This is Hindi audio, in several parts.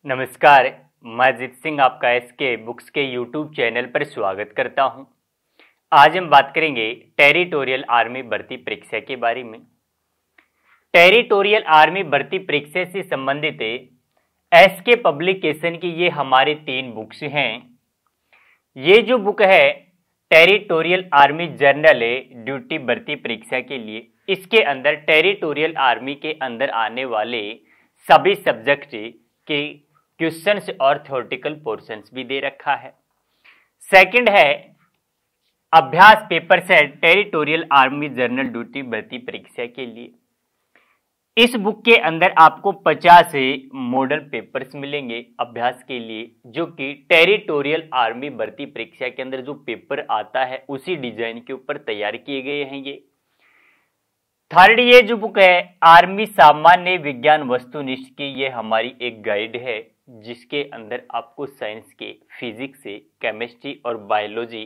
नमस्कार। मैं अजीत सिंह आपका एसके बुक्स के यूट्यूब चैनल पर स्वागत करता हूं। आज हम बात करेंगे टेरिटोरियल आर्मी भर्ती परीक्षा के बारे में। टेरिटोरियल आर्मी भर्ती परीक्षा से संबंधित एसके पब्लिकेशन की ये हमारे 3 बुक्स हैं। ये जो बुक है टेरिटोरियल आर्मी जनरल ड्यूटी भर्ती परीक्षा के लिए, इसके अंदर टेरिटोरियल आर्मी के अंदर आने वाले सभी सब्जेक्ट के क्वेश्चंस और थ्योरेटिकल पोर्शंस भी दे रखा है। सेकंड है अभ्यास paper set territorial army general duty भर्ती परीक्षा के लिए। इस बुक के अंदर आपको 50 मॉडल पेपर्स मिलेंगे अभ्यास के लिए, जो कि टेरिटोरियल आर्मी भर्ती परीक्षा के अंदर जो पेपर आता है उसी डिजाइन के ऊपर तैयार किए गए हैं। ये थर्ड, ये जो बुक है आर्मी सामान्य विज्ञान वस्तुनिष्ठ की, ये हमारी एक गाइड है जिसके अंदर आपको साइंस के, फिजिक्स से, केमिस्ट्री और बायोलॉजी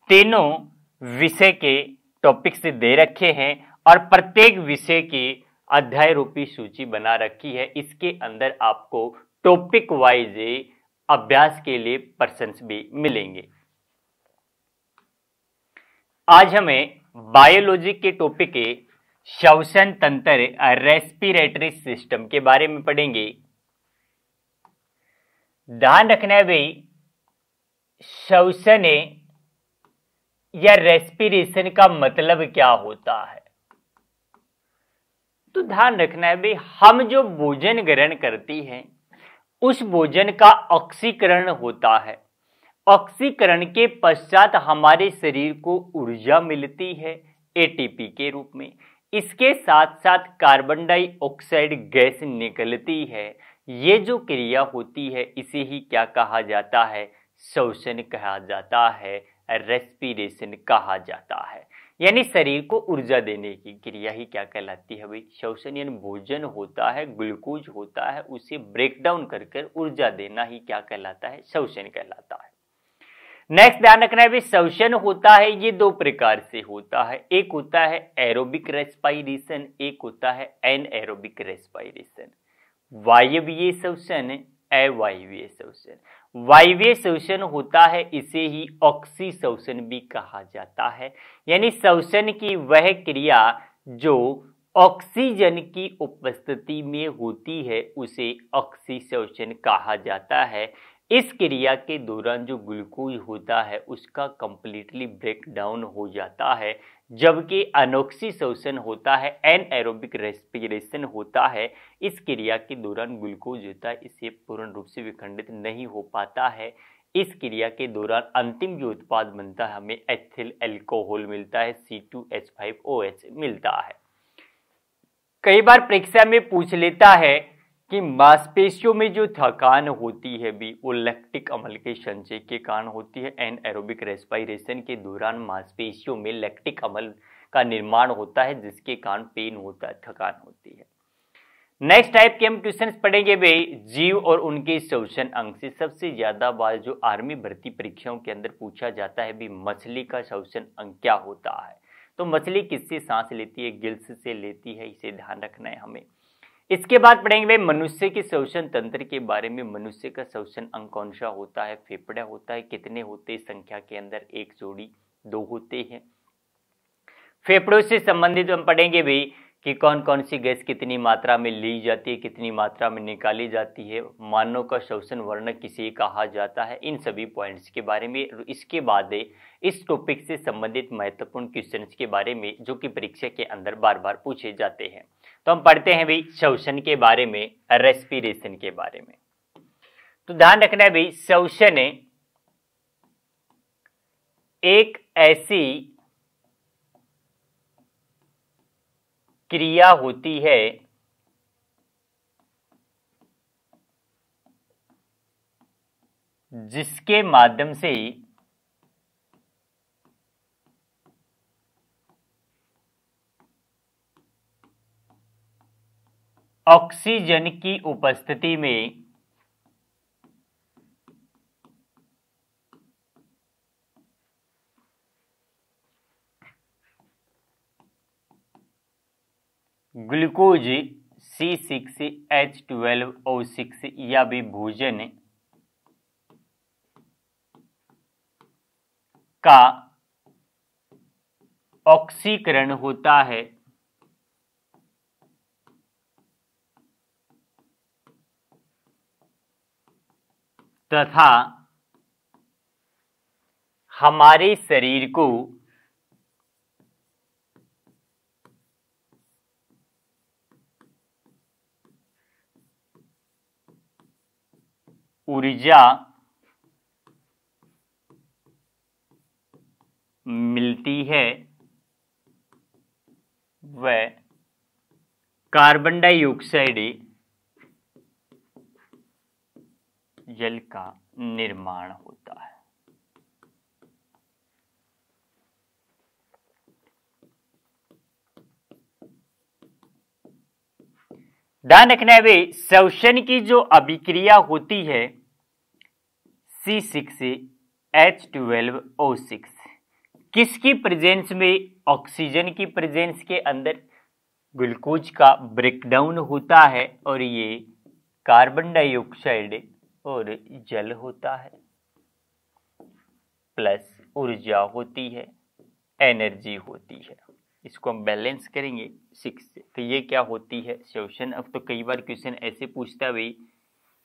तीनों विषय के टॉपिक्स दे रखे हैं और प्रत्येक विषय की अध्याय रूपी सूची बना रखी है। इसके अंदर आपको टॉपिक वाइज अभ्यास के लिए पर्सन्स भी मिलेंगे। आज हमें बायोलॉजी के टॉपिक के श्वसन तंत्र रेस्पिरेटरी सिस्टम के बारे में पढ़ेंगे। ध्यान रखना है भाई, श्वसन या रेस्पिरेशन का मतलब क्या होता है। तो ध्यान रखना है भाई, हम जो भोजन ग्रहण करती हैं उस भोजन का ऑक्सीकरण होता है। ऑक्सीकरण के पश्चात हमारे शरीर को ऊर्जा मिलती है एटीपी के रूप में। इसके साथ साथ कार्बन डाइऑक्साइड गैस निकलती है। ये जो क्रिया होती है इसे ही क्या कहा जाता है? श्वसन कहा जाता है, रेस्पिरेशन कहा जाता है। यानी शरीर को ऊर्जा देने की क्रिया ही क्या कहलाती है भाई? श्वसन। यानी भोजन होता है, ग्लूकोज होता है, उसे ब्रेक डाउन कर ऊर्जा देना ही क्या कहलाता है? श्वसन कहलाता है। नेक्स्ट ध्यान रखना है भाई, श्वसन होता है ये 2 प्रकार से होता है। एक होता है एरोबिक रेस्पिरेशन, एक होता है एनएरोबिक रेस्पिरेशन। वायवीय श्वसन, अवायवीय श्वसन। वायवीय श्वसन होता है, इसे ही ऑक्सी श्वसन भी कहा जाता है। यानी श्वसन की वह क्रिया जो ऑक्सीजन की उपस्थिति में होती है उसे ऑक्सी श्वसन कहा जाता है। इस क्रिया के दौरान जो ग्लूकोज होता है उसका कंप्लीटली ब्रेक डाउन हो जाता है, जबकि अनोक्सी श्वसन होता है, एनएरोबिक रेस्पिरेशन होता है। इस क्रिया के दौरान ग्लूकोज होता है, इसे पूर्ण रूप से विखंडित नहीं हो पाता है। इस क्रिया के दौरान अंतिम जो उत्पाद बनता है हमें एथिल अल्कोहल मिलता है, C2H5OH मिलता है। कई बार परीक्षा में पूछ लेता है कि मांसपेशियों में जो थकान होती है भी वो लैक्टिक अम्ल के संचय के कारण होती है। एनएरोबिक रेस्पिरेशन के दौरान मांसपेशियों में लैक्टिक अम्ल का निर्माण होता है जिसके कारण पेन होता है, थकान होती है। नेक्स्ट टाइप के हम क्वेश्चंस पढ़ेंगे भाई, जीव और उनके श्वसन अंग से। सबसे ज्यादा बार जो आर्मी भर्ती परीक्षाओं के अंदर पूछा जाता है भी, मछली का श्वसन अंग क्या होता है। तो मछली किससे सांस लेती है? गिल्स से लेती है, इसे ध्यान रखना है हमें। इसके बाद पढ़ेंगे भाई मनुष्य के श्वसन तंत्र के बारे में। मनुष्य का श्वसन अंग कौन सा होता है? फेफड़ा होता है। कितने होते हैं संख्या के अंदर? 1 जोड़ी, 2 होते हैं। फेफड़ों से संबंधित हम पढ़ेंगे भाई कि कौन कौन सी गैस कितनी मात्रा में ली जाती है, कितनी मात्रा में निकाली जाती है। मानव का श्वसन वर्ण किसे कहा जाता है, इन सभी पॉइंट्स के बारे में। इसके बाद इस टॉपिक से संबंधित महत्वपूर्ण क्वेश्चंस के बारे में जो कि परीक्षा के अंदर बार बार पूछे जाते हैं। तो हम पढ़ते हैं भाई श्वसन के बारे में, रेस्पिरेशन के बारे में। तो ध्यान रखना है भाई, श्वसन एक ऐसी क्रिया होती है जिसके माध्यम से ऑक्सीजन की उपस्थिति में ग्लूकोज C6H12O6 या भी भोजन का ऑक्सीकरण होता है तथा हमारे शरीर को ऊर्जा मिलती है व कार्बन डाइऑक्साइड जल का निर्माण होता है। ध्यान रखना है भाई, श्वसन की जो अभिक्रिया होती है C6H12O6 किसकी प्रेजेंस में? ऑक्सीजन की प्रेजेंस के अंदर ग्लूकोज का ब्रेकडाउन होता है और ये कार्बन डाइऑक्साइड और जल होता है, प्लस ऊर्जा होती है, एनर्जी होती है। इसको हम बैलेंस करेंगे 6 से, तो ये क्या होती है? श्वसन। अब तो कई बार क्वेश्चन ऐसे पूछता है भाई,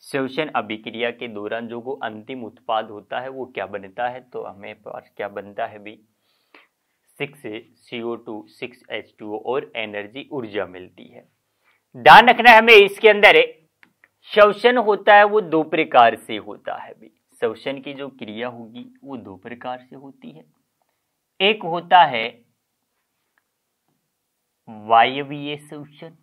श्वसन अभिक्रिया के दौरान जो वो अंतिम उत्पाद होता है वो क्या बनता है? तो हमें पास क्या बनता है भाई? 6CO2 6H2O और एनर्जी ऊर्जा मिलती है। ध्यान रखना है हमें, इसके अंदर श्वसन होता है वो दो प्रकार से होता है भाई। श्वसन की जो क्रिया होगी वो दो प्रकार से होती है। एक होता है वायवीय श्वसन,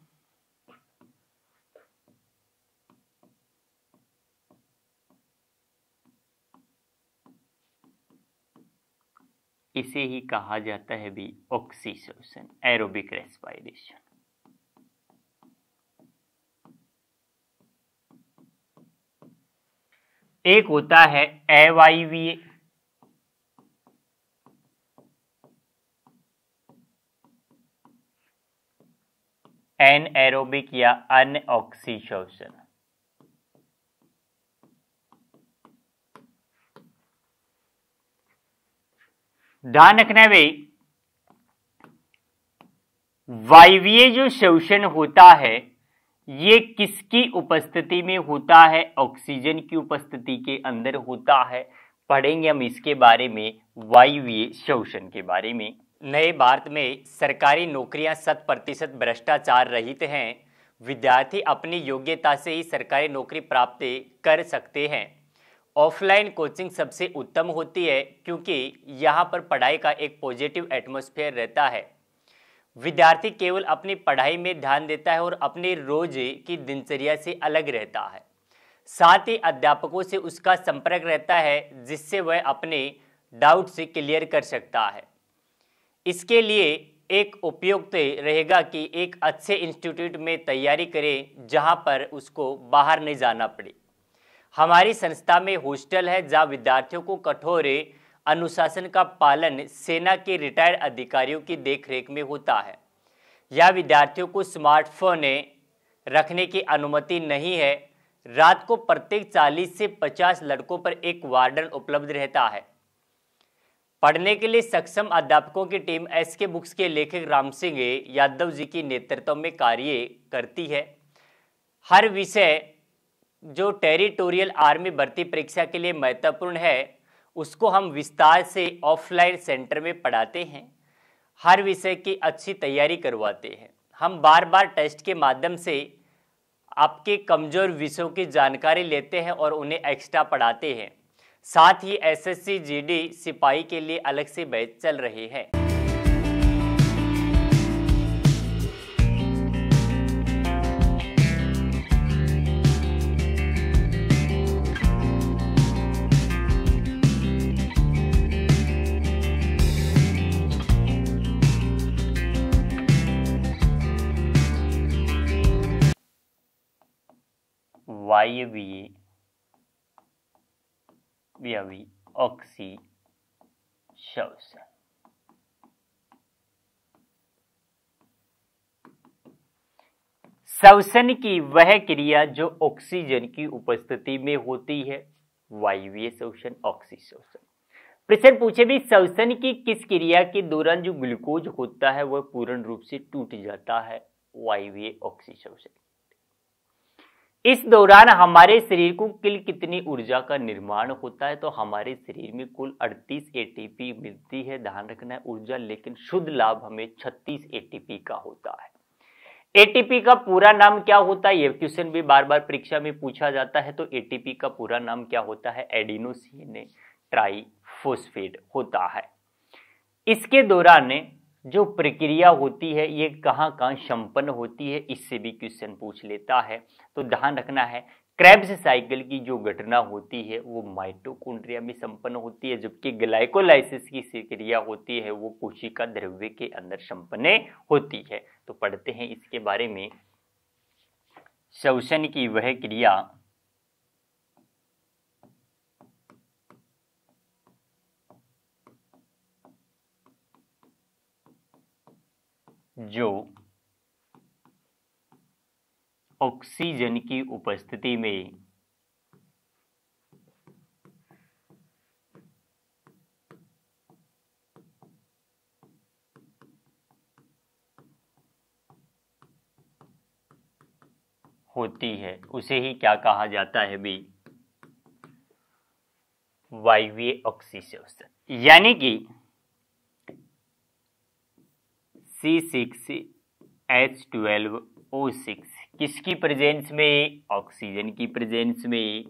इसे ही कहा जाता है भी ऑक्सी श्वसन, एरोबिक रेस्पिरेशन। एक होता है अवायवीय, एनएरोबिक या अनऑक्सी श्वसन। ध्यान रखना है भाई, वायवीय जो श्वसन होता है ये किसकी उपस्थिति में होता है? ऑक्सीजन की उपस्थिति के अंदर होता है। पढ़ेंगे हम इसके बारे में, वायवीय श्वसन के बारे में। नए भारत में सरकारी नौकरियां 100% भ्रष्टाचार रहित हैं। विद्यार्थी अपनी योग्यता से ही सरकारी नौकरी प्राप्त कर सकते हैं। ऑफलाइन कोचिंग सबसे उत्तम होती है क्योंकि यहाँ पर पढ़ाई का एक पॉजिटिव एटमॉस्फेयर रहता है। विद्यार्थी केवल अपनी पढ़ाई में ध्यान देता है और अपने रोज की दिनचर्या से अलग रहता है। साथ ही अध्यापकों से उसका संपर्क रहता है जिससे वह अपने डाउट से क्लियर कर सकता है। इसके लिए एक उपयुक्त रहेगा कि एक अच्छे इंस्टीट्यूट में तैयारी करें जहां पर उसको बाहर नहीं जाना पड़े। हमारी संस्था में हॉस्टल है जहां विद्यार्थियों को कठोर अनुशासन का पालन सेना के रिटायर्ड अधिकारियों की देखरेख में होता है। यह विद्यार्थियों को स्मार्टफोन रखने की अनुमति नहीं है। रात को प्रत्येक 40 से 50 लड़कों पर एक वार्डन उपलब्ध रहता है। पढ़ने के लिए सक्षम अध्यापकों की टीम एसके बुक्स के लेखक राम सिंह यादव जी की नेतृत्व में कार्य करती है। हर विषय जो टेरिटोरियल आर्मी भर्ती परीक्षा के लिए महत्वपूर्ण है उसको हम विस्तार से ऑफलाइन सेंटर में पढ़ाते हैं। हर विषय की अच्छी तैयारी करवाते हैं। हम बार बार टेस्ट के माध्यम से आपके कमजोर विषयों की जानकारी लेते हैं और उन्हें एक्स्ट्रा पढ़ाते हैं। साथ ही एसएससी जीडी सिपाही के लिए अलग से बैच चल रहे हैं। वायवीय ऑक्सी श्वसन। श्वसन की वह क्रिया जो ऑक्सीजन की उपस्थिति में होती है, वायवीय श्वसन, ऑक्सीश्वसन। प्रश्न पूछे भी श्वसन की किस क्रिया के दौरान जो ग्लूकोज होता है वह पूर्ण रूप से टूट जाता है, वायवीय ऑक्सीश्वसन। इस दौरान हमारे शरीर को कुल कितनी ऊर्जा का निर्माण होता है, तो हमारे शरीर में कुल 38 एटीपी मिलती है, ध्यान रखना है ऊर्जा, लेकिन शुद्ध लाभ हमें 36 एटीपी का होता है। एटीपी का पूरा नाम क्या होता है, यह क्वेश्चन भी बार बार परीक्षा में पूछा जाता है। तो एटीपी का पूरा नाम क्या होता है, एडिनोसिन ट्राइफॉस्फेट होता है। इसके दौरान जो प्रक्रिया होती है ये कहाँ कहाँ संपन्न होती है, इससे भी क्वेश्चन पूछ लेता है। तो ध्यान रखना है क्रेब्स साइकिल की जो घटना होती है वो माइटोकॉन्ड्रिया में संपन्न होती है, जबकि ग्लाइकोलाइसिस की क्रिया होती है वो कोशिका द्रव्य के अंदर संपन्न होती है। तो पढ़ते हैं इसके बारे में। श्वसन की वह क्रिया जो ऑक्सीजन की उपस्थिति में होती है उसे ही क्या कहा जाता है भी, वायवीय ऑक्सीश्वसन। यानी कि C6H12O6 किसकी प्रेजेंस में, ऑक्सीजन की प्रेजेंस में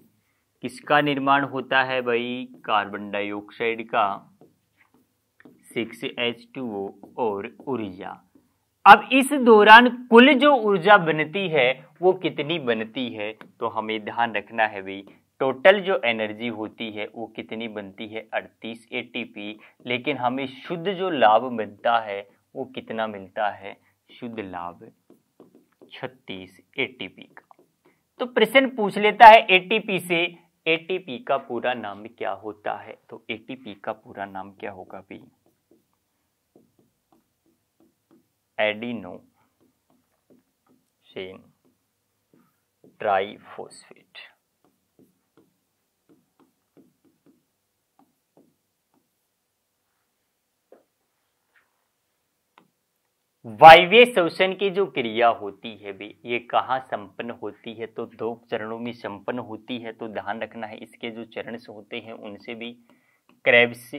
किसका निर्माण होता है भाई, कार्बन डाइऑक्साइड का 6H2O और ऊर्जा। अब इस दौरान कुल जो ऊर्जा बनती है वो कितनी बनती है, तो हमें ध्यान रखना है भाई टोटल जो एनर्जी होती है वो कितनी बनती है, 38 एटीपी, लेकिन हमें शुद्ध जो लाभ मिलता है वो कितना मिलता है, शुद्ध लाभ 36 एटीपी का। तो प्रश्न पूछ लेता है एटीपी से, एटीपी का पूरा नाम क्या होता है, तो एटीपी का पूरा नाम क्या होगा भी, एडिनोसिन ट्राइफॉस्फेट। वायवीय श्वसन की जो क्रिया होती है भी ये कहाँ संपन्न होती है, तो 2 चरणों में संपन्न होती है। तो ध्यान रखना है इसके जो चरण होते हैं उनसे भी, क्रेब्स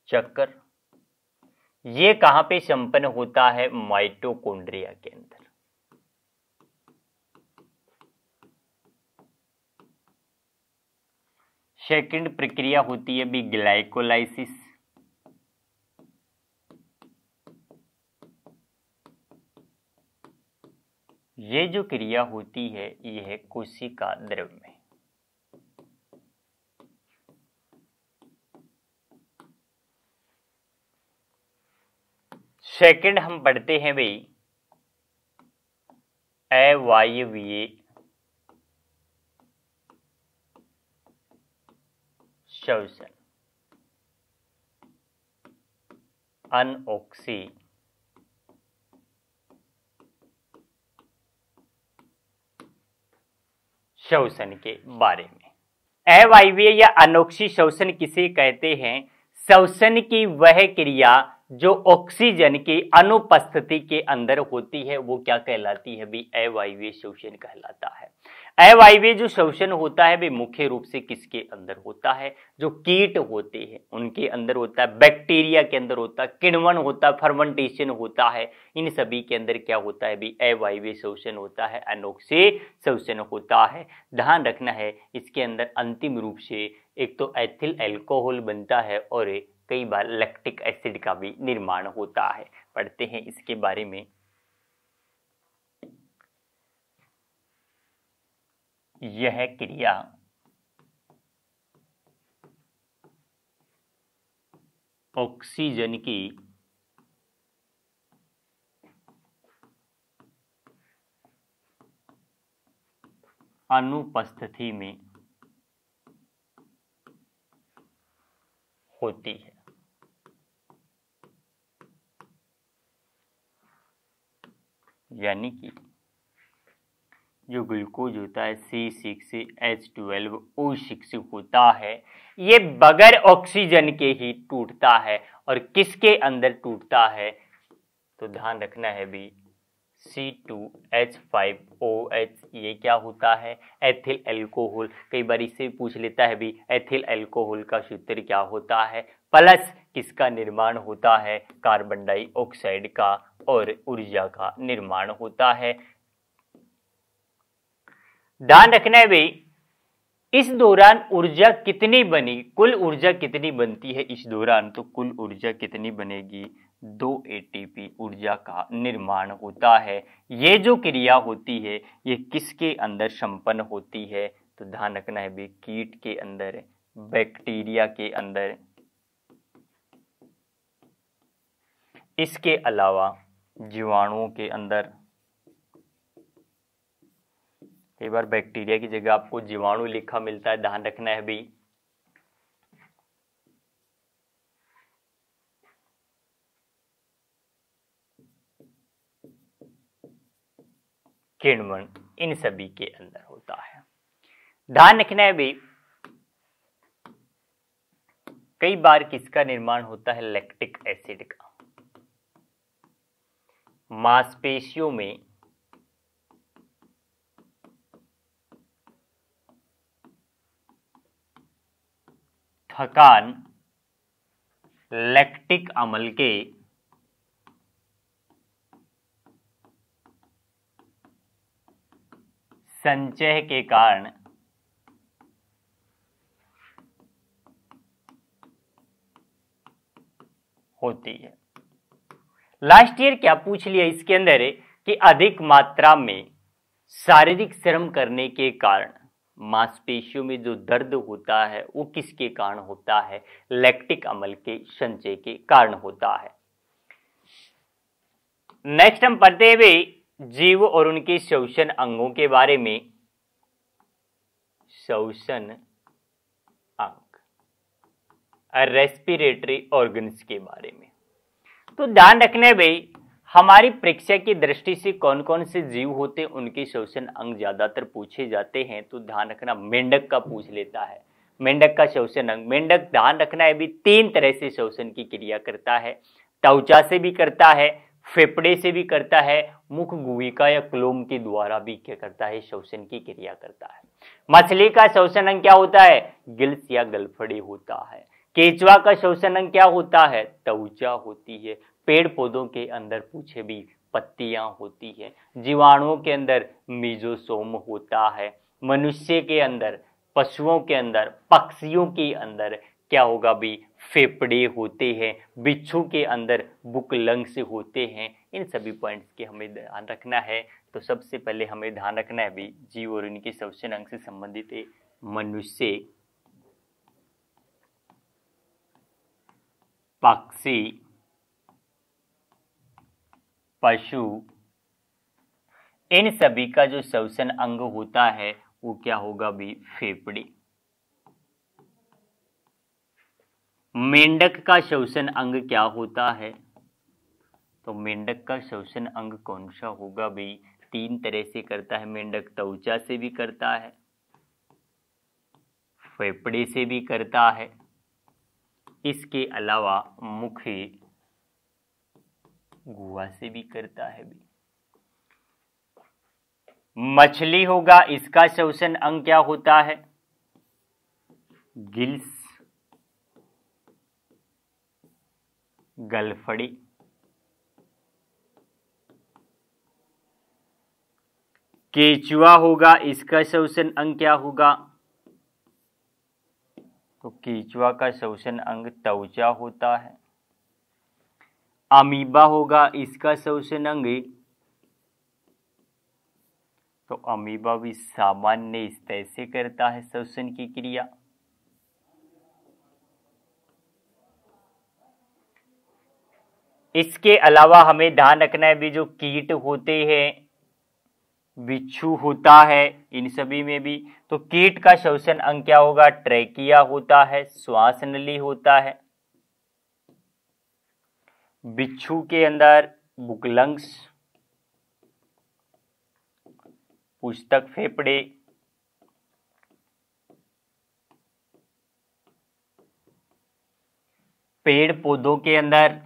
चक्र, ये कहाँ पे संपन्न होता है, माइटोकॉन्ड्रिया के अंदर। सेकंड प्रक्रिया होती है भी ग्लाइकोलाइसिस, ये जो क्रिया होती है ये है कोशिका द्रव्य में। सेकंड हम पढ़ते हैं भाई अवायवीय श्वसन, अनऑक्सी श्वसन के बारे में। अवायवीय या अनोक्षी श्वसन किसे कहते हैं, श्वसन की वह क्रिया जो ऑक्सीजन की अनुपस्थिति के अंदर होती है वो क्या कहलाती है भी, अवायवीय श्वसन कहलाता है। अवायवीय जो श्वसन होता है भी मुख्य रूप से किसके अंदर होता है, जो कीट होते हैं उनके अंदर होता है, बैक्टीरिया के अंदर होता है, किण्वन होता है, फर्मेंटेशन होता है, इन सभी के अंदर क्या होता है भी, अवायवीय श्वसन होता है, अनोक्षी श्वसन होता है। ध्यान रखना है इसके अंदर अंतिम रूप से एक तो एथिल अल्कोहल बनता है और कई बार लैक्टिक एसिड का भी निर्माण होता है। पढ़ते हैं इसके बारे में। यह क्रिया ऑक्सीजन की अनुपस्थिति में होती है। यानी कि जो ग्लूकोज होता है C6H12O6 होता है, ये बगैर ऑक्सीजन के ही टूटता है। और किसके अंदर टूटता है? तो ध्यान रखना है भी, C2H5OH, ये क्या होता है? Ethyl alcohol. कई बार इससे पूछ लेता है भी, एथिल अल्कोहल का सूत्र क्या होता है? प्लस किसका निर्माण होता है? कार्बन डाइऑक्साइड का, और ऊर्जा का निर्माण होता है। ध्यान रखना है भाई, इस दौरान ऊर्जा कितनी बनी, कुल ऊर्जा कितनी बनती है इस दौरान? तो कुल ऊर्जा कितनी बनेगी? 2 ATP ऊर्जा का निर्माण होता है। ये जो क्रिया होती है ये किसके अंदर संपन्न होती है? तो ध्यान रखना है भाई, कीट के अंदर, बैक्टीरिया के अंदर, इसके अलावा जीवाणुओं के अंदर। कई बार बैक्टीरिया की जगह आपको जीवाणु लिखा मिलता है, ध्यान रखना है भी। किण्वन, इन सभी के अंदर होता है। ध्यान रखना है भी, कई बार किसका निर्माण होता है? लैक्टिक एसिड का। मांसपेशियों में थकान लैक्टिक अम्ल के संचय के कारण होती है। लास्ट ईयर क्या पूछ लिया इसके अंदर है कि अधिक मात्रा में शारीरिक श्रम करने के कारण मांसपेशियों में जो दर्द होता है वो किसके कारण होता है? लैक्टिक अम्ल के संचय के कारण होता है। नेक्स्ट हम पढ़ते हुए जीव और उनके श्वसन अंगों के बारे में। श्वसन अंग, रेस्पिरेटरी ऑर्गन्स के बारे में। तो ध्यान रखने भाई, हमारी परीक्षा की दृष्टि से कौन कौन से जीव होते हैं उनके श्वसन अंग ज्यादातर पूछे जाते हैं। तो ध्यान रखना, मेंढक का पूछ लेता है, मेंढक का श्वसन अंग। मेंढक ध्यान रखना है भी 3 तरह से श्वसन की क्रिया करता है। त्वचा से भी करता है, फेफड़े से भी करता है, मुख गुहिका या क्लोम के द्वारा भी क्या करता है? श्वसन की क्रिया करता है। मछली का श्वसन अंग क्या होता है? गिल्स या गलफड़े होता है। केंचुआ का श्वसन अंग क्या होता है? त्वचा होती है। पेड़ पौधों के अंदर पूछे भी पत्तियां होती है। जीवाणुओं के अंदर मीजोसोम होता है। मनुष्य के अंदर, पशुओं के अंदर, पक्षियों के अंदर क्या होगा भी? फेफड़े होते हैं। बिच्छू के अंदर बुक लंग्स होते हैं। इन सभी पॉइंट्स के हमें ध्यान रखना है। तो सबसे पहले हमें ध्यान रखना है भी, जीव और इनके श्वसन अंग से संबंधित है मनुष्य, पक्षी, पशु, इन सभी का जो श्वसन अंग होता है वो क्या होगा भी? फेफड़े। मेंढक का श्वसन अंग क्या होता है? तो मेंढक का श्वसन अंग कौन सा होगा भी? 3 तरह से करता है मेंढक। त्वचा से भी करता है, फेफड़े से भी करता है, इसके अलावा मुख गुहा से भी करता है भी। मछली होगा, इसका श्वसन अंग क्या होता है? गिल्स, गलफड़ी। केंचुआ होगा, इसका श्वसन अंग क्या होगा? तो केंचुआ का श्वसन अंग त्वचा होता है। अमीबा होगा, इसका श्वसन अंग, तो अमीबा भी सामान्य स्तर से करता है श्वसन की क्रिया। इसके अलावा हमें ध्यान रखना है भी, जो कीट होते हैं, बिच्छू होता है, इन सभी में भी। तो कीट का श्वसन अंग क्या होगा? ट्रैकिया होता है, श्वास नली होता है। बिच्छू के अंदर बुकलंग्स, पुस्तक फेफड़े, पेड़ पौधों के अंदर,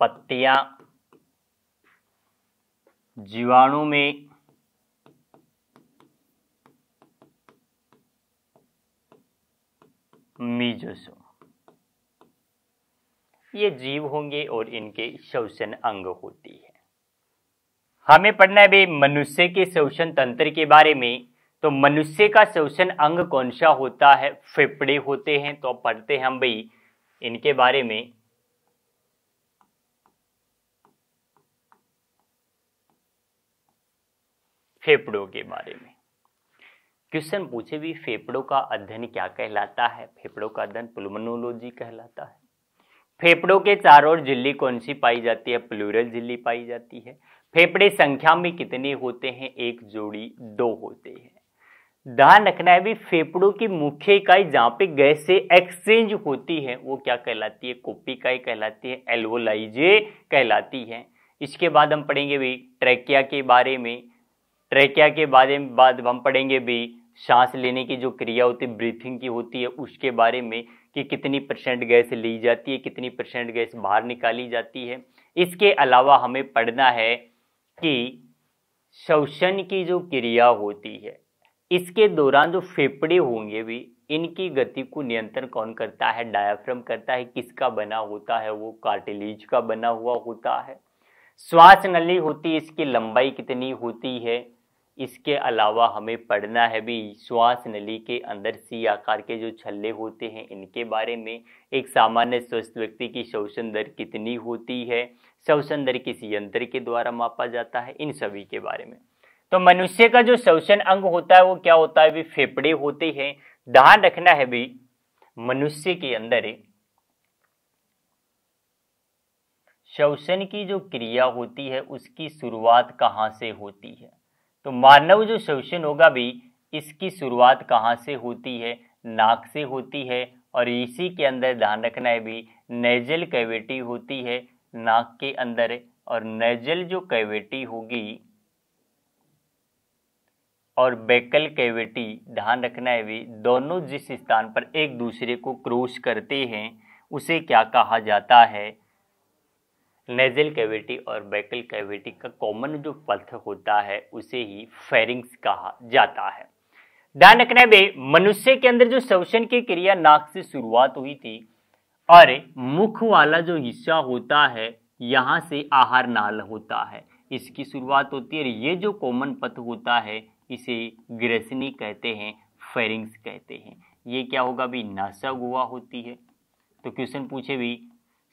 पत्तियां, जीवाणु में, मीजोसोम, ये जीव होंगे और इनके श्वसन अंग होती है। हमें पढ़ना है भाई मनुष्य के श्वसन तंत्र के बारे में। तो मनुष्य का श्वसन अंग कौन सा होता है? फेफड़े होते हैं। तो अब पढ़ते हैं हम भाई इनके बारे में। फेफड़ों के बारे में क्वेश्चन पूछे भी, फेफड़ों का अध्ययन क्या कहलाता है? फेफड़ों का अध्ययन पुल्मोनोलॉजी कहलाता है। फेफड़ों के चारों ओर झिल्ली कौन सी पाई जाती है? प्लूरल झिल्ली पाई जाती है। फेफड़े संख्या में कितने होते हैं? एक जोड़ी, 2 होते हैं। ध्यान रखना है भी फेफड़ों की मुख्य इकाई जहां पे गैस से एक्सचेंज होती है वो क्या कहलाती है? कोपी इकाई कहलाती है, एल्वोलाइजे कहलाती है। इसके बाद हम पढ़ेंगे भी ट्रैकिया के बारे में। ट्रैकिया के बाद हम पढ़ेंगे भी सांस लेने की जो क्रिया होती है, ब्रीथिंग की होती है, उसके बारे में कि कितनी % गैस ली जाती है, कितनी % गैस बाहर निकाली जाती है। इसके अलावा हमें पढ़ना है कि श्वसन की जो क्रिया होती है इसके दौरान जो फेफड़े होंगे भी इनकी गति को नियंत्रण कौन करता है? डायाफ्राम करता है। किसका बना होता है? वो कार्टिलेज का बना हुआ होता है। श्वास नली होती है, इसकी लंबाई कितनी होती है? इसके अलावा हमें पढ़ना है भी श्वास नली के अंदर सी आकार के जो छल्ले होते हैं इनके बारे में। एक सामान्य स्वस्थ व्यक्ति की श्वसन दर कितनी होती है? श्वसन दर किस यंत्र के द्वारा मापा जाता है? इन सभी के बारे में। तो मनुष्य का जो श्वसन अंग होता है वो क्या होता है भी? फेफड़े होते हैं। ध्यान रखना है भी मनुष्य के अंदर श्वसन की जो क्रिया होती है उसकी शुरुआत कहाँ से होती है? तो मानव जो श्वसन होगा भी इसकी शुरुआत कहाँ से होती है? नाक से होती है। और इसी के अंदर ध्यान रखना है भी नेजल कैविटी होती है नाक के अंदर। और नेजल जो कैविटी होगी और बेकल कैविटी, ध्यान रखना है भी दोनों जिस स्थान पर एक दूसरे को क्रॉस करते हैं उसे क्या कहा जाता है? नेजल कैविटी और बेकल कैविटी का कॉमन जो पथ होता है उसे ही फेरिंग्स कहा जाता है। ध्यान रखना है मनुष्य के अंदर जो श्वसन की क्रिया नाक से शुरुआत हुई थी और मुख वाला जो हिस्सा होता है यहां से आहार नाल होता है, इसकी शुरुआत होती है। ये जो कॉमन पथ होता है इसे ग्रेसनी कहते हैं, फेरिंग्स कहते हैं। ये क्या होगा भी? नासा गुहा होती है। तो क्वेश्चन पूछे भी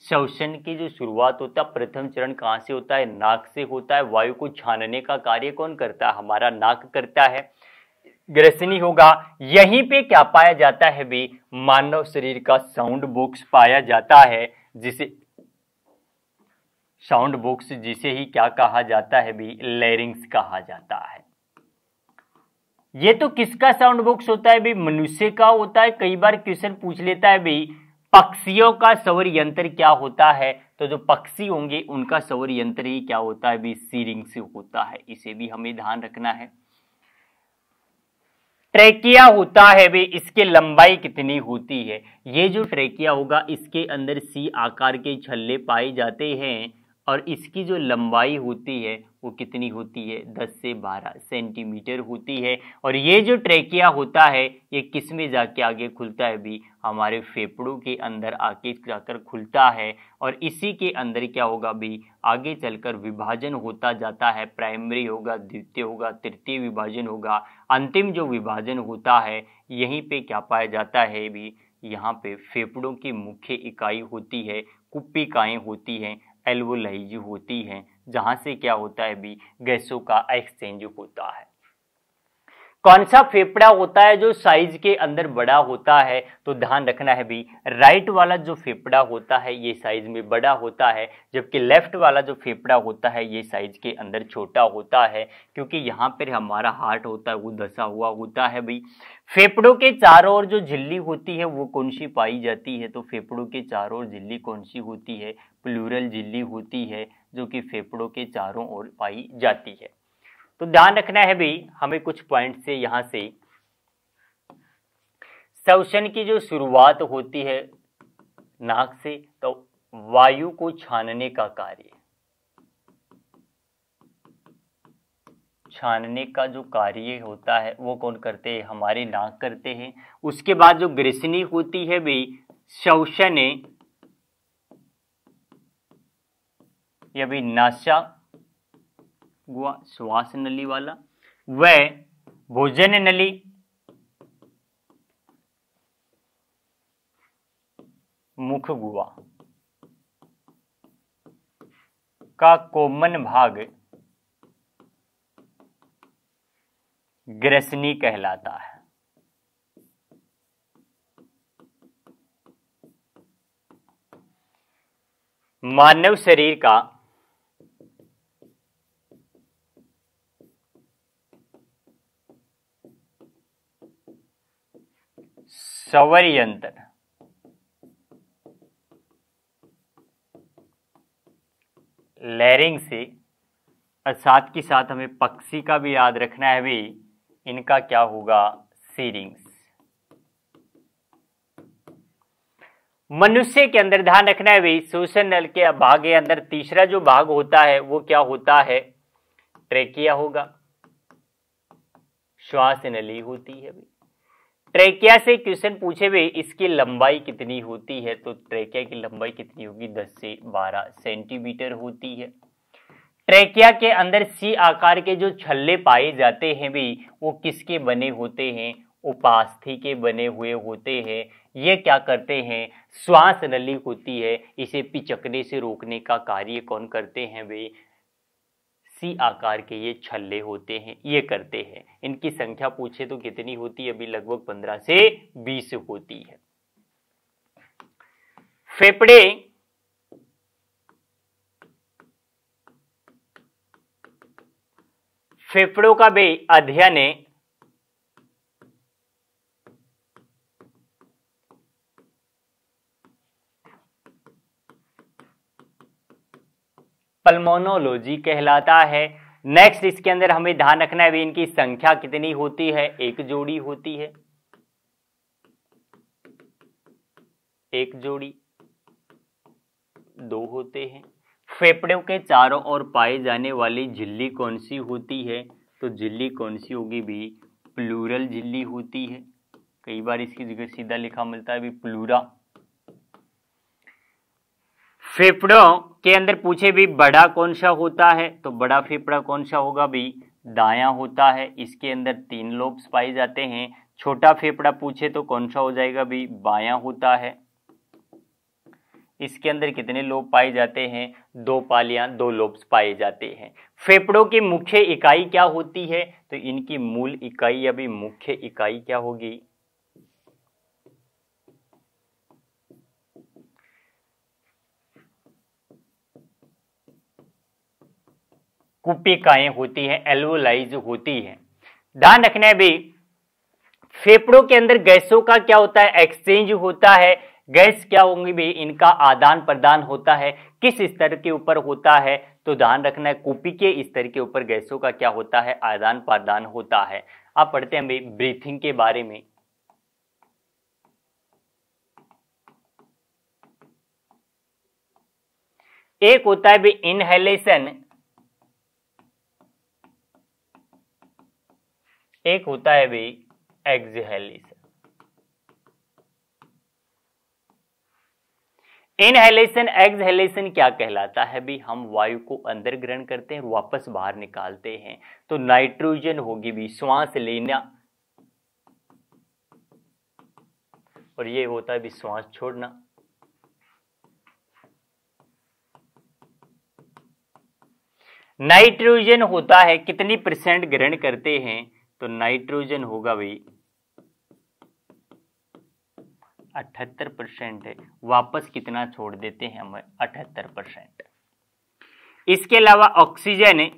श्वसन की जो शुरुआत होता है प्रथम चरण कहाँ से होता है? नाक से होता है। वायु को छानने का कार्य कौन करता है? हमारा नाक करता है। ग्रेसनी होगा। यहीं पे क्या पाया जाता है भी? मानव शरीर का साउंड बॉक्स पाया जाता है, जिसे साउंड बॉक्स जिसे ही क्या कहा जाता है भी? लैरिंग्स कहा जाता है। ये तो किसका साउंड बॉक्स होता है भी? मनुष्य का होता है। कई बार क्वेश्चन पूछ लेता है भी पक्षियों का स्वर यंत्र क्या होता है? तो जो पक्षी होंगे उनका स्वर यंत्र ही क्या होता है भी? सीरिंग्स होता है। इसे भी हमें ध्यान रखना है। ट्रेकिया होता है भी, इसकी लंबाई कितनी होती है? ये जो ट्रेकिया होगा इसके अंदर सी आकार के छल्ले पाए जाते हैं और इसकी जो लंबाई होती है वो कितनी होती है? 10 से 12 सेंटीमीटर होती है। और ये जो ट्रेकिया होता है ये किस में जाके आगे खुलता है भी? हमारे फेफड़ों के अंदर आगे जाकर खुलता है। और इसी के अंदर क्या होगा भी? आगे चलकर विभाजन होता जाता है। प्राइमरी होगा, द्वितीय होगा, तृतीय विभाजन होगा, अंतिम जो विभाजन होता है यहीं पे क्या पाया जाता है भी? यहाँ पे फेफड़ों की मुख्य इकाई होती है, कुप्पिकाएं होती हैं, एल्वोलाइज होती हैं, जहां से क्या होता है भी? गैसों का एक्सचेंज होता है। कौन सा फेफड़ा होता है जो साइज के अंदर बड़ा होता है? तो ध्यान रखना है भी, राइट वाला जो फेफड़ा होता है ये साइज में बड़ा होता है, जबकि लेफ्ट वाला जो फेफड़ा होता है ये साइज के अंदर छोटा होता है, क्योंकि यहाँ पर हमारा हार्ट होता है वो धंसा हुआ होता है भाई। फेफड़ों के चारों ओर जो झिल्ली होती है वो कौन सी पाई जाती है? तो फेफड़ों के चारों ओर झिल्ली कौन सी होती है? प्लूरल झिल्ली होती है, जो कि फेफड़ों के चारों ओर पाई जाती है। तो ध्यान रखना है भाई, हमें कुछ पॉइंट से यहां से श्वसन की जो शुरुआत होती है नाक से, तो वायु को छानने का कार्य, छानने का जो कार्य होता है वो कौन करते हैं? हमारे नाक करते हैं। उसके बाद जो ग्रिसनी होती है भाई, श्वसन या भी नासा गुहा, श्वास नली वाला, वह भोजन नली, मुख गुहा का कोमन भाग ग्रसनी कहलाता है। मानव शरीर का स्वर यंत्र लैरिंग से, और साथ के साथ हमें पक्षी का भी याद रखना है भी, इनका क्या होगा? सीरिंग्स। मनुष्य के अंदर ध्यान रखना है भाई, श्वसन नल के भाग के अंदर तीसरा जो भाग होता है वो क्या होता है? ट्रेकिया होगा, श्वास नली होती है भाई। ट्रेकिया से क्वेश्चन पूछे भाई इसकी लंबाई कितनी होती है? तो ट्रेकिया की लंबाई कितनी होगी? 10 से 12 सेंटीमीटर होती है। ट्रेकिया के अंदर सी आकार के जो छल्ले पाए जाते हैं भी, वो किसके बने होते हैं? उपास्थि के बने हुए होते हैं। ये क्या करते हैं? श्वास नली होती है, इसे पिचकने से रोकने का कार्य कौन करते हैं भाई? सी आकार के ये छल्ले होते हैं, ये करते हैं। इनकी संख्या पूछे तो कितनी होती है? अभी लगभग 15 से 20 होती है। फेफड़े फेफड़ों का भी अध्ययन पल्मोनोलॉजी कहलाता है। नेक्स्ट इसके अंदर हमें ध्यान रखना है भी, इनकी संख्या कितनी होती है? एक जोड़ी होती है, एक जोड़ी, दो होते हैं। फेफड़ों के चारों ओर पाए जाने वाली झिल्ली कौन सी होती है? तो झिल्ली कौन सी होगी भी? प्लूरल झिल्ली होती है। कई बार इसकी जगह सीधा लिखा मिलता है भी प्लूरा। फेफड़ों के अंदर पूछे भी बड़ा कौन सा होता है? तो बड़ा फेफड़ा कौन सा होगा भी? दायां होता है। इसके अंदर 3 लोब्स पाए जाते हैं। छोटा फेफड़ा पूछे तो कौन सा हो जाएगा भी? बायां होता है। इसके अंदर कितने लोब पाए जाते हैं? 2 पालियां, 2 लोब्स पाए जाते हैं। फेफड़ों की मुख्य इकाई क्या होती है? तो इनकी मूल इकाई या भी मुख्य इकाई क्या होगी? कुपिकाएं होती हैं, एल्वोलाइज होती हैं। ध्यान रखना है भी, फेफड़ों के अंदर गैसों का क्या होता है? एक्सचेंज होता है। गैस क्या होंगी भी? इनका आदान प्रदान होता है। किस स्तर के ऊपर होता है? तो ध्यान रखना है कुपी के स्तर के ऊपर गैसों का क्या होता है? आदान प्रदान होता है। आप पढ़ते हैं भाई ब्रीथिंग के बारे में। एक होता है भी इनहेलेशन, एक होता है भी एक्सहेलेशन। इनहेलेशन एक्सहेलेशन क्या कहलाता है भी? हम वायु को अंदर ग्रहण करते हैं, वापस बाहर निकालते हैं। तो नाइट्रोजन होगी भी श्वास लेना, और ये होता है भी श्वास छोड़ना। नाइट्रोजन होता है कितनी % ग्रहण करते हैं? तो नाइट्रोजन होगा भाई 78% है, वापस कितना छोड़ देते हैं हम 78%। इसके अलावा ऑक्सीजन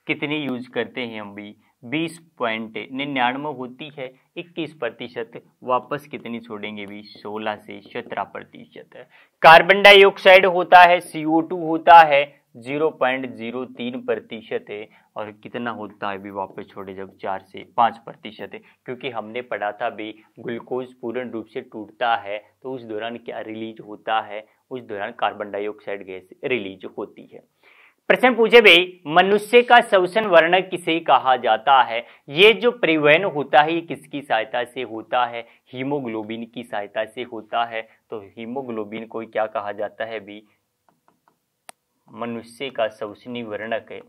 कितनी यूज करते हैं हम भी 20.99 होती है, 21%, वापस कितनी छोड़ेंगे भी 16 से 17%। कार्बन डाइऑक्साइड होता है CO2 होता है 0.03% है, और कितना होता है भी वापस छोड़े जब 4 से 5% है, क्योंकि हमने पढ़ा था भी ग्लूकोज पूर्ण रूप से टूटता है तो उस दौरान क्या रिलीज होता है, उस दौरान कार्बन डाइऑक्साइड गैस रिलीज होती है। प्रश्न पूछे भाई मनुष्य का श्वसन वर्णक किसे कहा जाता है? ये जो परिवहन होता है ये किसकी सहायता से होता है? हीमोग्लोबिन की सहायता से होता है। तो हीमोग्लोबिन को क्या कहा जाता है भी? मनुष्य का श्वसनीय वर्णक है।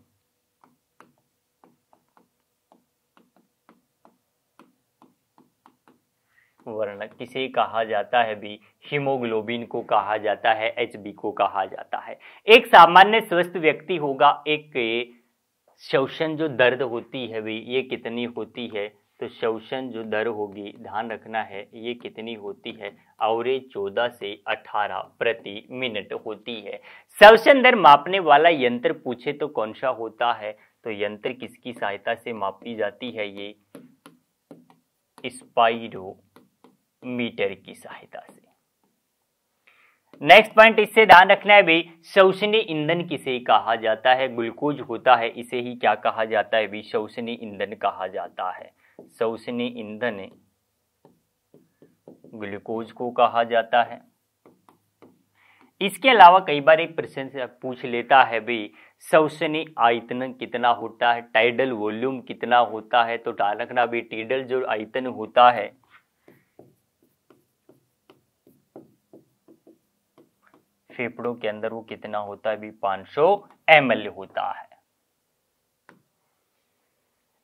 वर्णक किसे कहा जाता है भी? हीमोग्लोबिन को कहा जाता है, HB को कहा जाता है। एक सामान्य स्वस्थ व्यक्ति होगा, एक श्वसन जो दर्द होती है भी ये कितनी होती है? तो श्वसन जो दर होगी, ध्यान रखना है, ये कितनी होती है? एवरेज 14 से 18 प्रति मिनट होती है। श्वसन दर मापने वाला यंत्र पूछे तो कौन सा होता है? तो यंत्र किसकी सहायता से मापी जाती है? ये स्पाइरोमीटर की सहायता से। नेक्स्ट पॉइंट इससे ध्यान रखना है भी, श्वसनीय ईंधन किसे कहा जाता है? ग्लूकोज होता है, इसे ही क्या कहा जाता है भी? श्वसनीय ईंधन कहा जाता है। श्वसनीय ईंधन ग्लूकोज को कहा जाता है। इसके अलावा कई बार एक प्रश्न पूछ लेता है भी श्वसनीय आयतन कितना होता है, टाइडल वॉल्यूम कितना होता है? तो ध्यान रखना भी टाइडल जो आयतन होता है फेफड़ों के अंदर वो कितना होता है भी? 500 ml होता है।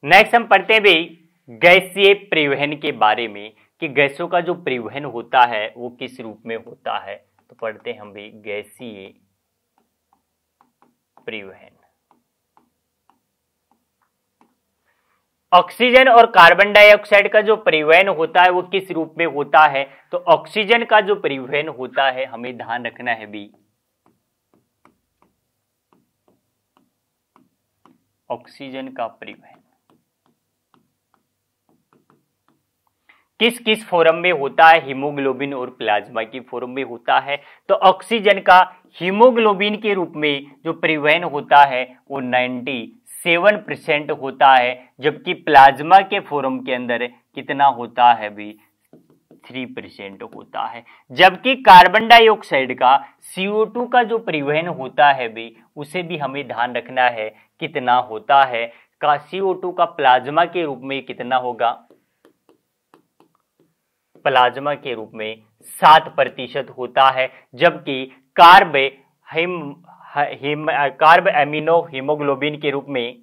नेक्स्ट हम पढ़ते हैं भी गैसीय परिवहन के बारे में कि गैसों का जो परिवहन होता है वो किस रूप में होता है। तो पढ़ते हैं हम भी गैसीय परिवहन। ऑक्सीजन और कार्बन डाइऑक्साइड का जो परिवहन होता है वो किस रूप में होता है? तो ऑक्सीजन का जो परिवहन होता है, हमें ध्यान रखना है भी, ऑक्सीजन का परिवहन किस किस फॉर्म में होता है? हीमोग्लोबिन और प्लाज्मा की फॉर्म में होता है। तो ऑक्सीजन का हीमोग्लोबिन के रूप में जो परिवहन होता है वो 97% होता है, जबकि प्लाज्मा के फॉर्म के अंदर कितना होता है भी? 3% होता है। जबकि कार्बन डाइऑक्साइड का CO2 का जो परिवहन होता है भी, उसे भी हमें ध्यान रखना है कितना होता है। का CO2 का प्लाज्मा के रूप में कितना होगा? प्लाज्मा के रूप में 7% होता है, जबकि कार्ब एमिनो हीमोग्लोबिन के रूप में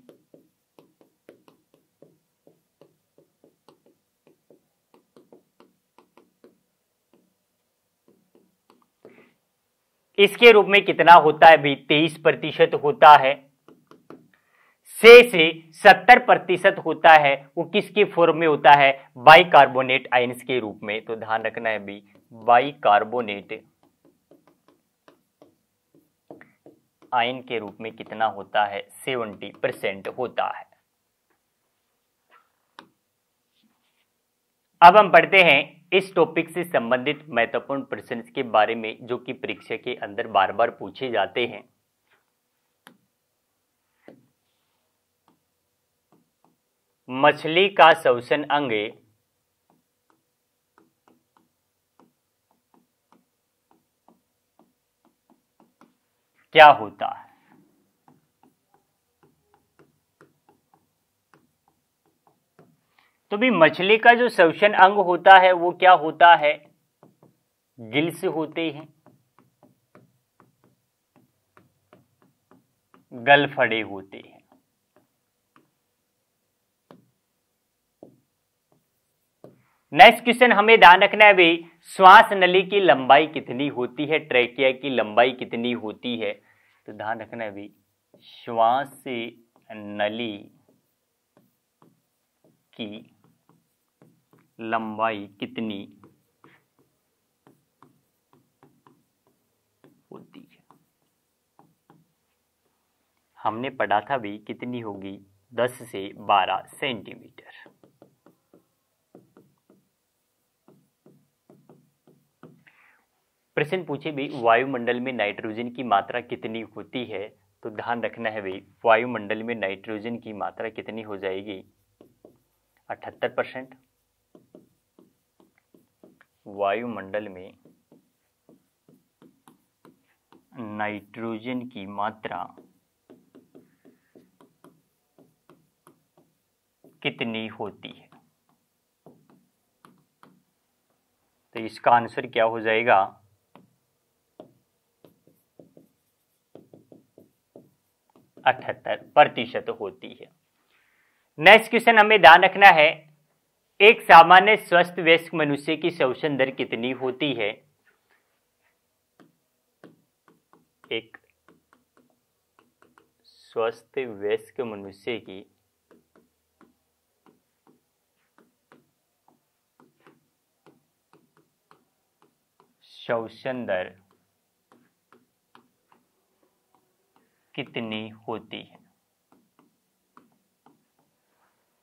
इसके रूप में कितना होता है भी? 23% होता है। से 70% होता है, वो किसके फॉर्म में होता है? बाइकार्बोनेट आयंस के रूप में। तो ध्यान रखना है भी बाइकार्बोनेट आयन के रूप में कितना होता है? 70% होता है। अब हम पढ़ते हैं इस टॉपिक से संबंधित महत्वपूर्ण प्रश्न के बारे में जो कि परीक्षा के अंदर बार बार पूछे जाते हैं। मछली का श्वसन अंग क्या होता है? तो भी मछली का जो श्वसन अंग होता है वो क्या होता है? गिल्स होते हैं, गलफड़े होते हैं। नेक्स्ट क्वेश्चन हमें ध्यान रखना है भाई, श्वास नली की लंबाई कितनी होती है? ट्रैकिया की लंबाई कितनी होती है? तो ध्यान रखना है भाई, श्वास नली की लंबाई कितनी होती है? हमने पढ़ा था भी कितनी होगी, 10 से 12 सेंटीमीटर। प्रश्न पूछे भी वायुमंडल में नाइट्रोजन की मात्रा कितनी होती है? तो ध्यान रखना है भाई, वायुमंडल में नाइट्रोजन की मात्रा कितनी हो जाएगी? 78%। वायुमंडल में नाइट्रोजन की मात्रा कितनी होती है? तो इसका आंसर क्या हो जाएगा? 78% होती है। नेक्स्ट क्वेश्चन हमें ध्यान रखना है, एक सामान्य स्वस्थ वयस्क मनुष्य की श्वसन दर कितनी होती है? एक स्वस्थ वयस्क मनुष्य की श्वसन दर कितनी होती है?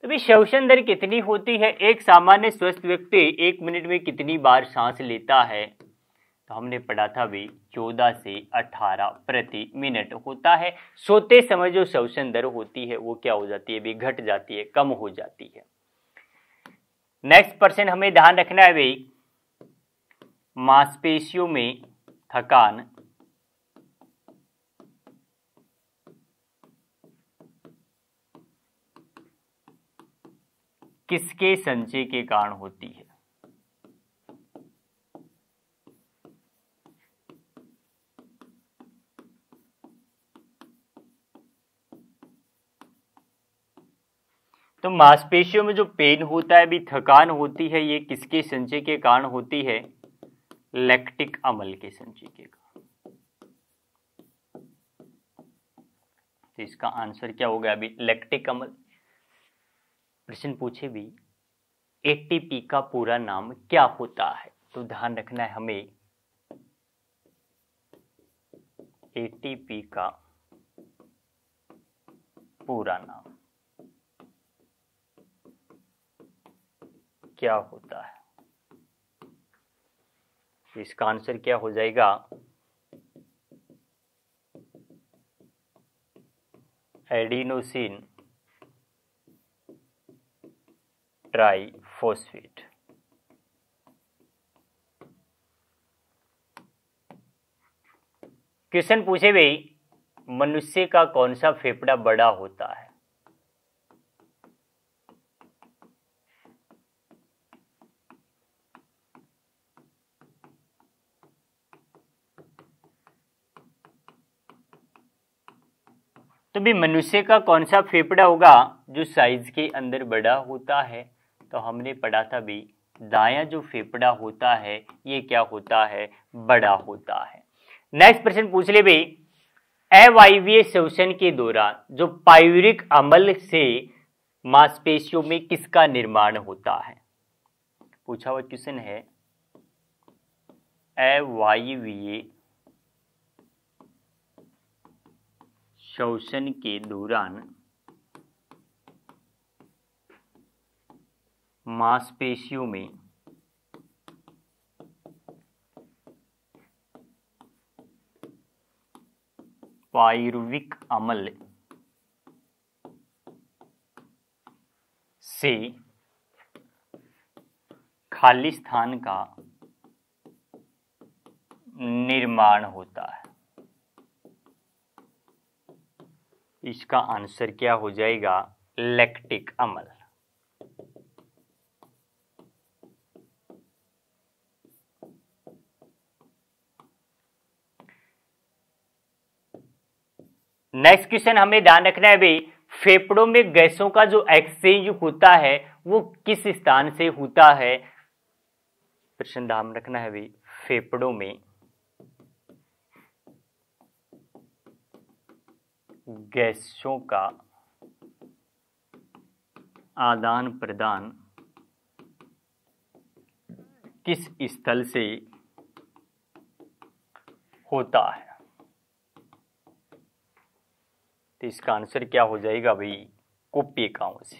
तो भी श्वसन दर कितनी होती है? एक सामान्य स्वस्थ व्यक्ति 1 मिनट में कितनी बार सांस लेता है? तो हमने पढ़ा था भी 14 से 18 प्रति मिनट होता है। सोते समय जो श्वसन दर होती है वो क्या हो जाती है भी? घट जाती है, कम हो जाती है। नेक्स्ट पर्सन हमें ध्यान रखना है भाई, मांसपेशियों में थकान किसके संचय के कारण होती है? तो मांसपेशियों में जो पेन होता है भी, थकान होती है, ये किसके संचय के कारण होती है? लैक्टिक अम्ल के संचय के कारण। तो इसका आंसर क्या होगा अभी? लैक्टिक अम्ल। प्रश्न पूछे भी एटीपी का पूरा नाम क्या होता है? तो ध्यान रखना है हमें, एटीपी का पूरा नाम क्या होता है? इसका आंसर क्या हो जाएगा? Adenosine triphosphate. क्वेश्चन पूछे भाई, मनुष्य का कौन सा फेफड़ा बड़ा होता है? तो भी मनुष्य का कौन सा फेफड़ा होगा जो साइज के अंदर बड़ा होता है? तो हमने पढ़ा था भी दायां जो फेफड़ा होता है ये क्या होता है? बड़ा होता है। नेक्स्ट प्रश्न पूछ ले भाई, अवायवीय श्वसन के दौरान जो पायूरिक अम्ल से मांसपेशियों में किसका निर्माण होता है? पूछा हुआ क्वेश्चन है, अवायवीय श्वसन के दौरान मांसपेशियों में पायूरिक अम्ल से खाली स्थान का निर्माण होता है। इसका आंसर क्या हो जाएगा? लैक्टिक अम्ल। नेक्स्ट क्वेश्चन हमें ध्यान रखना है भाई, फेफड़ों में गैसों का जो एक्सचेंज होता है वो किस स्थान से होता है? प्रश्न ध्यान रखना है भाई, फेफड़ों में गैसों का आदान प्रदान किस स्थल से होता है? तो इसका आंसर क्या हो जाएगा भाई? कुप्यिकाओं से।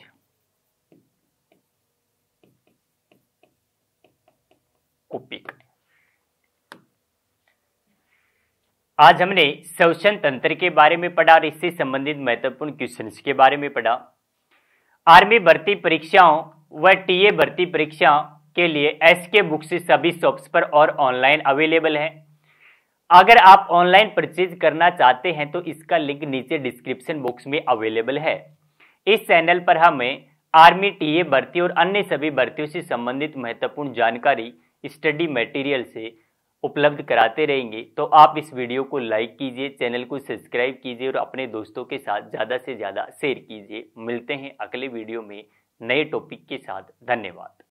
कुप्यिका। आज हमने श्वसन तंत्र के बारे में पढ़ा और इससे संबंधित महत्वपूर्ण क्वेश्चंस के बारे में पढ़ा। आर्मी भर्ती परीक्षाओं व टीए भर्ती परीक्षाओं के लिए एसके बुक्स सभी शॉप्स पर और ऑनलाइन अवेलेबल है। अगर आप ऑनलाइन परचेज करना चाहते हैं तो इसका लिंक नीचे डिस्क्रिप्शन बॉक्स में अवेलेबल है। इस चैनल पर हमें आर्मी, टीए भर्ती और अन्य सभी भर्तियों से संबंधित महत्वपूर्ण जानकारी स्टडी मटेरियल से उपलब्ध कराते रहेंगे। तो आप इस वीडियो को लाइक कीजिए, चैनल को सब्सक्राइब कीजिए और अपने दोस्तों के साथ ज़्यादा से ज़्यादा शेयर कीजिए। मिलते हैं अगले वीडियो में नए टॉपिक के साथ। धन्यवाद।